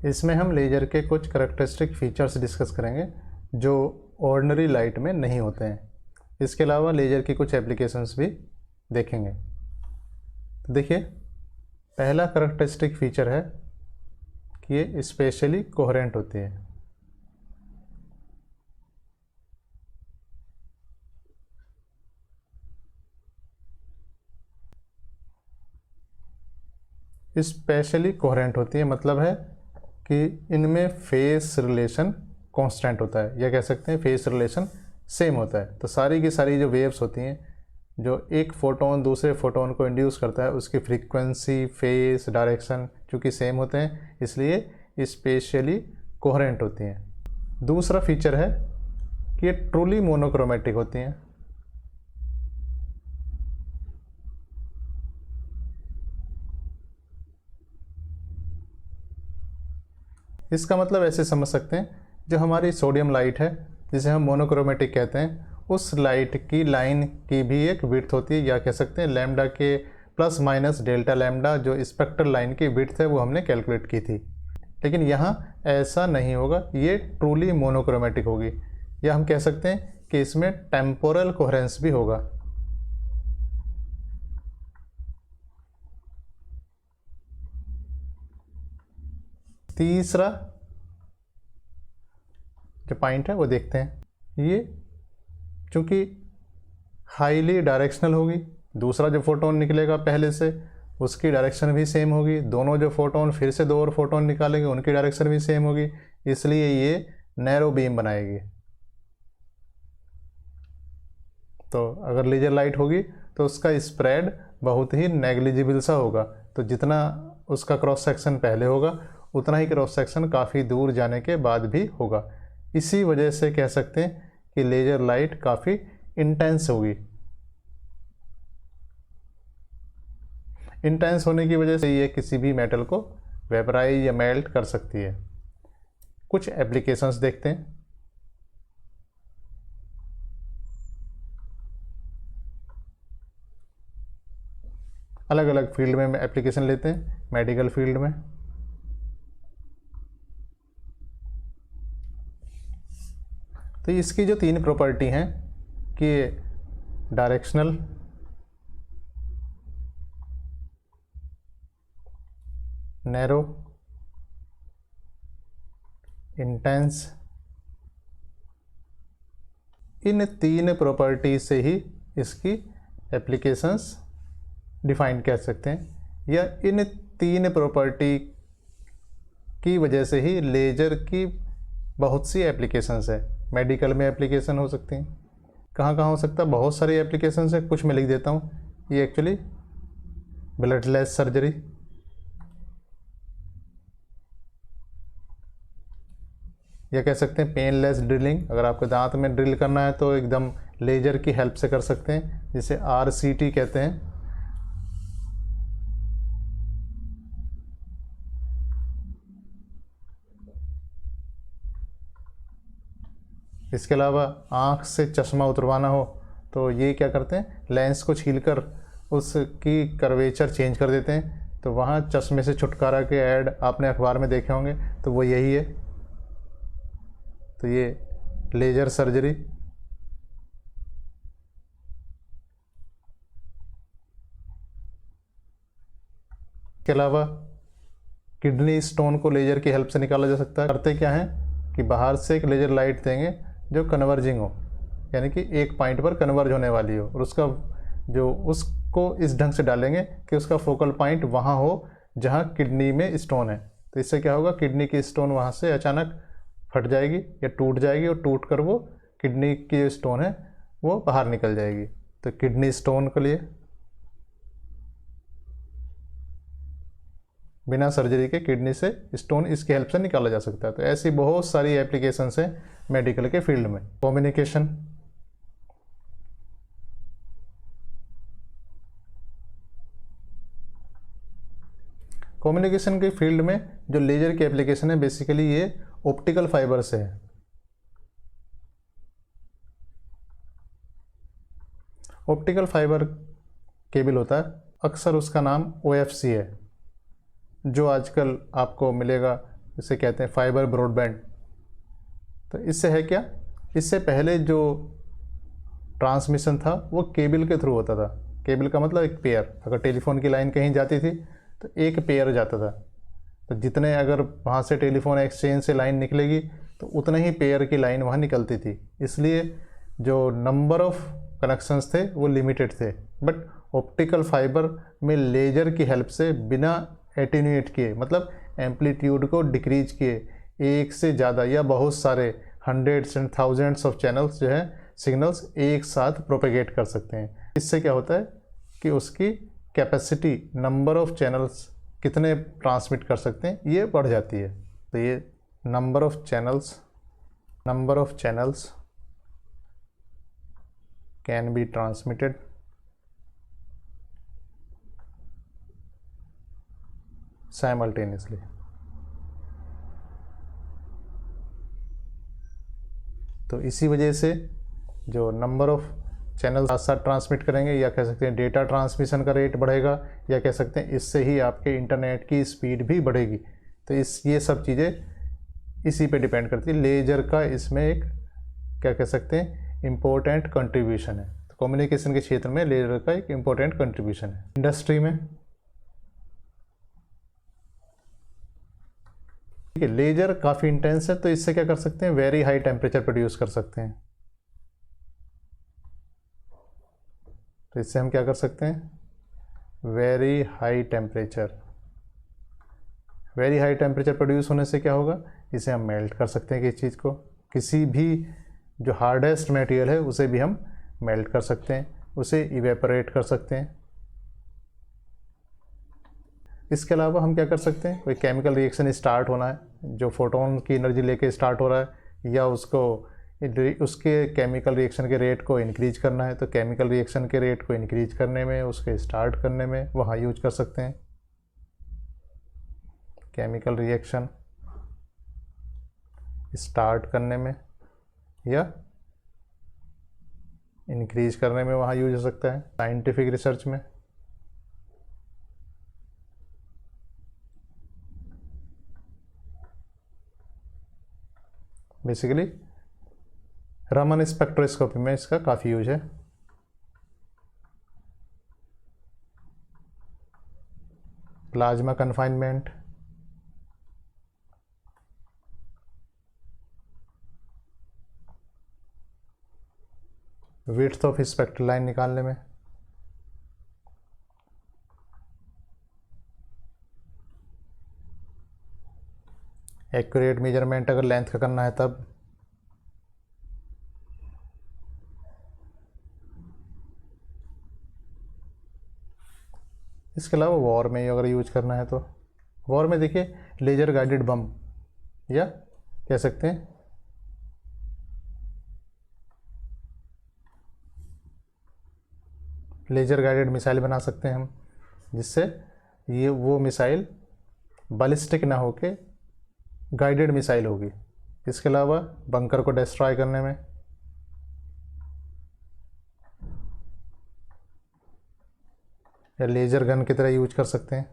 इसमें हम लेज़र के कुछ करैक्टरिस्टिक फीचर्स डिस्कस करेंगे जो ऑर्डिनरी लाइट में नहीं होते हैं। इसके अलावा लेज़र की कुछ एप्लीकेशंस भी देखेंगे। तो देखिए, पहला करैक्टरिस्टिक फीचर है कि ये स्पेशली कोहेरेंट होती है। स्पेशली कोहेरेंट होती है मतलब है कि इनमें फेस रिलेशन कांस्टेंट होता है, या कह सकते हैं फेस रिलेशन सेम होता है। तो सारी की सारी जो वेव्स होती हैं, जो एक फोटोन दूसरे फोटोन को इंड्यूस करता है, उसकी फ्रीक्वेंसी, फेस, डायरेक्शन चूँकि सेम होते हैं, इसलिए स्पेशली कोहेरेंट होती हैं। दूसरा फीचर है कि ये ट्रूली मोनोक्रोमेटिक होती हैं। इसका मतलब ऐसे समझ सकते हैं, जो हमारी सोडियम लाइट है जिसे हम मोनोक्रोमेटिक कहते हैं, उस लाइट की लाइन की भी एक विड्थ होती है, या कह सकते हैं लैम्डा के प्लस माइनस डेल्टा लैम्डा जो स्पेक्ट्रल लाइन की विड्थ है वो हमने कैलकुलेट की थी। लेकिन यहाँ ऐसा नहीं होगा, ये ट्रूली मोनोक्रोमेटिक होगी, या हम कह सकते हैं कि इसमें टेम्पोरल कोहेरेंस भी होगा। तीसरा जो पॉइंट है वो देखते हैं। ये चूँकि हाईली डायरेक्शनल होगी, दूसरा जो फोटोन निकलेगा पहले से उसकी डायरेक्शन भी सेम होगी, दोनों जो फोटोन फिर से दो और फोटोन निकालेंगे उनकी डायरेक्शन भी सेम होगी, इसलिए ये नैरो बीम बनाएगी। तो अगर लेजर लाइट होगी तो उसका स्प्रेड बहुत ही नेग्लिजिबल सा होगा। तो जितना उसका क्रॉस सेक्शन पहले होगा उतना ही क्रॉस सेक्शन काफ़ी दूर जाने के बाद भी होगा। इसी वजह से कह सकते हैं कि लेजर लाइट काफ़ी इंटेंस होगी। इंटेंस होने की वजह से ये किसी भी मेटल को वेपराइज या मेल्ट कर सकती है। कुछ एप्लीकेशंस देखते हैं। अलग अलग फील्ड में एप्लीकेशन लेते हैं। मेडिकल फील्ड में, तो इसकी जो तीन प्रॉपर्टी हैं कि डायरेक्शनल, नैरो, इंटेंस, इन तीन प्रॉपर्टी से ही इसकी एप्लीकेशंस डिफाइन कर सकते हैं, या इन तीन प्रॉपर्टी की वजह से ही लेजर की बहुत सी एप्लीकेशंस है। मेडिकल में एप्लीकेशन हो सकती हैं। कहाँ कहाँ हो सकता है? बहुत सारी एप्लीकेशंस है, कुछ मैं लिख देता हूँ। ये एक्चुअली ब्लडलेस सर्जरी, या कह सकते हैं पेनलेस ड्रिलिंग। अगर आपको दांत में ड्रिल करना है तो एकदम लेजर की हेल्प से कर सकते हैं, जिसे RCT कहते हैं। इसके अलावा आँख से चश्मा उतरवाना हो तो ये क्या करते हैं, लेंस को छीलकर उसकी कर्वेचर चेंज कर देते हैं। तो वहाँ चश्मे से छुटकारा के ऐड आपने अखबार में देखे होंगे, तो वो यही है। तो ये लेजर सर्जरी। के अलावा किडनी स्टोन को लेजर की हेल्प से निकाला जा सकता है। करते क्या है कि बाहर से एक लेजर लाइट देंगे जो कन्वर्जिंग हो, यानी कि एक पॉइंट पर कन्वर्ज होने वाली हो, और उसका जो उसको इस ढंग से डालेंगे कि उसका फोकल पॉइंट वहाँ हो जहाँ किडनी में स्टोन है। तो इससे क्या होगा, किडनी की स्टोन वहाँ से अचानक फट जाएगी या टूट जाएगी, और टूट कर वो किडनी की स्टोन है वो बाहर निकल जाएगी। तो किडनी स्टोन के लिए बिना सर्जरी के किडनी से स्टोन इसकी हेल्प से निकाला जा सकता है। तो ऐसी बहुत सारी एप्लीकेशंस हैं मेडिकल के फील्ड में। कम्युनिकेशन, कम्युनिकेशन के फील्ड में जो लेजर की एप्लीकेशन है बेसिकली ये ऑप्टिकल फाइबर से है। ऑप्टिकल फाइबर केबल होता है, अक्सर उसका नाम OFC है, जो आजकल आपको मिलेगा इसे कहते हैं फाइबर ब्रॉडबैंड। तो इससे है क्या, इससे पहले जो ट्रांसमिशन था वो केबल के थ्रू होता था। केबल का मतलब एक पेयर, अगर टेलीफोन की लाइन कहीं जाती थी तो एक पेयर जाता था। तो जितने अगर वहाँ से टेलीफोन एक्सचेंज से लाइन निकलेगी तो उतने ही पेयर की लाइन वहाँ निकलती थी, इसलिए जो नंबर ऑफ कनेक्शंस थे वो लिमिटेड थे। बट ऑप्टिकल फाइबर में लेजर की हेल्प से बिना एटीन्यूएट किए, मतलब एम्पलीट्यूड को डिक्रीज किए, एक से ज़्यादा या बहुत सारे hundreds and thousands of channels जो है सिग्नल्स एक साथ प्रोपेगेट कर सकते हैं। इससे क्या होता है कि उसकी कैपेसिटी, नंबर ऑफ चैनल्स कितने ट्रांसमिट कर सकते हैं, ये बढ़ जाती है। तो ये number of channels can be transmitted simultaneously. तो इसी वजह से जो नंबर ऑफ चैनल साथ साथ ट्रांसमिट करेंगे, या कह सकते हैं डेटा ट्रांसमिशन का रेट बढ़ेगा, या कह सकते हैं इससे ही आपके इंटरनेट की स्पीड भी बढ़ेगी। तो ये सब चीज़ें इसी पे डिपेंड करती है। लेजर का इसमें एक क्या कह सकते हैं इम्पोर्टेंट कंट्रीब्यूशन है। तो कम्युनिकेशन के क्षेत्र में लेजर का एक इम्पोर्टेंट कंट्रीब्यूशन है। इंडस्ट्री में ठीक है, लेजर काफ़ी इंटेंस है, तो इससे क्या कर सकते हैं, वेरी हाई टेम्परेचर प्रोड्यूस कर सकते हैं। तो इससे हम क्या कर सकते हैं, वेरी हाई टेम्परेचर प्रोड्यूस होने से क्या होगा, इसे हम मेल्ट कर सकते हैं। किस चीज़ को, किसी भी जो हार्डेस्ट मटेरियल है उसे भी हम मेल्ट कर सकते हैं, उसे इवेपोरेट कर सकते हैं। इसके अलावा हम क्या कर सकते हैं, कोई केमिकल रिएक्शन स्टार्ट होना है, जो फोटोन की एनर्जी लेके स्टार्ट हो रहा है, या उसके केमिकल रिएक्शन के रेट को इंक्रीज करना है, तो केमिकल रिएक्शन के रेट को इंक्रीज करने में, उसके स्टार्ट करने में वहाँ यूज कर सकते हैं। केमिकल रिएक्शन स्टार्ट करने में या इंक्रीज करने में वहाँ यूज हो सकता है। साइंटिफिक रिसर्च में बेसिकली रमन स्पेक्ट्रोस्कोपी में इसका काफ़ी यूज है। Plasma confinement, width of spectral line निकालने में, एक्यूरेट मेजरमेंट अगर लेंथ का करना है तब, इसके अलावा वॉर में अगर यूज करना है तो वॉर में देखिए लेजर गाइडेड बम, या कह सकते हैं लेजर गाइडेड मिसाइल बना सकते हैं हम, जिससे वो मिसाइल बैलिस्टिक ना होके गाइडेड मिसाइल होगी। इसके अलावा बंकर को डिस्ट्रॉय करने में, या लेजर गन की तरह यूज कर सकते हैं।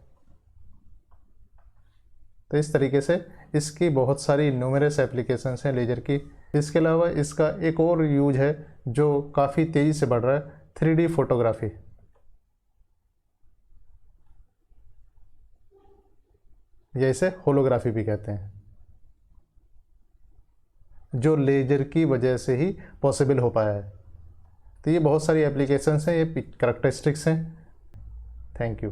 तो इस तरीके से इसकी बहुत सारी न्यूमरस एप्लीकेशंस हैं लेजर की। इसके अलावा इसका एक और यूज है जो काफ़ी तेज़ी से बढ़ रहा है, 3D फोटोग्राफी। या इसे होलोग्राफी भी कहते हैं, जो लेजर की वजह से ही पॉसिबल हो पाया है। तो ये बहुत सारी एप्लीकेशंस हैं, ये कैरेक्टरिस्टिक्स हैं। Thank you.